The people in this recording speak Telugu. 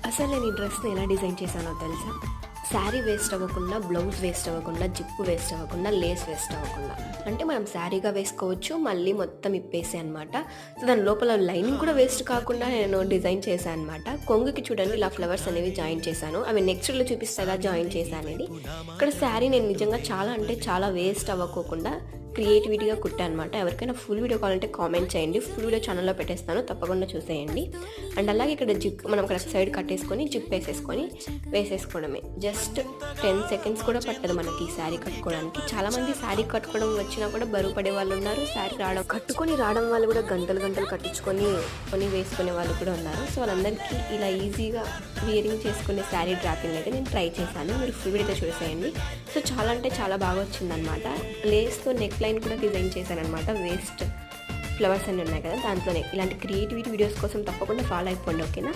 అసలు నేను ఈ డ్రెస్ని ఎలా డిజైన్ చేశానో తెలుసా? శారీ వేస్ట్ అవ్వకుండా, బ్లౌజ్ వేస్ట్ అవ్వకుండా, జిప్పు వేస్ట్ అవ్వకుండా, లేస్ వేస్ట్ అవ్వకుండా. అంటే మనం శారీగా వేసుకోవచ్చు, మళ్ళీ మొత్తం ఇప్పేసి అనమాట. సో దాని లోపల లైనింగ్ కూడా వేస్ట్ కాకుండా నేను డిజైన్ చేశాను అనమాట. కొంగుకి చూడండి ఇలా ఫ్లవర్స్ అనేవి జాయిన్ చేశాను. అవి నెక్స్ట్లో చూపిస్తే ఎలా జాయిన్ చేశాను అనేది. ఇక్కడ శారీ నేను నిజంగా చాలా అంటే చాలా వేస్ట్ అవ్వకోకుండా క్రియేటివిటీగా కుట్టా అనమాట. ఎవరికైనా ఫుల్ వీడియో కావాలంటే కామెంట్ చేయండి, ఫుల్ వీడియో ఛానల్లో పెట్టేస్తాను, తప్పకుండా చూసేయండి. అండ్ అలాగే ఇక్కడ జిప్ మనం అక్కడ సైడ్ కట్టేసుకొని జిప్ వేసేసుకోవడమే. జస్ట్ 10 సెకండ్స్ కూడా పట్టదు మనకి ఈ శారీ కట్టుకోవడానికి. చాలామంది శారీ కట్టుకోవడం వచ్చినా కూడా బరువు పడే వాళ్ళు ఉన్నారు, శారీ కట్టుకొని రావడం వాళ్ళు కూడా గంటలు కట్టించుకొని వేసుకునే వాళ్ళు కూడా ఉన్నారు. సో వాళ్ళందరికీ ఇలా ఈజీగా వియరింగ్ చేసుకునే శారీ డ్రాపింగ్ అయితే నేను ట్రై చేశాను. మీరు ఫుల్ వీడియో చూసేయండి. సో చాలా అంటే చాలా బాగా వచ్చిందనమాట. లేస్తో నెక్ లైన్ కూడా డిజైన్ చేశానమాట. వేస్ట్ ఫ్లవర్స్ అన్నీ ఉన్నాయి కదా దాంట్లోనే. ఇలాంటి క్రియేటివిటీ వీడియోస్ కోసం తప్పకుండా ఫాలో అయిపోండి, ఓకేనా?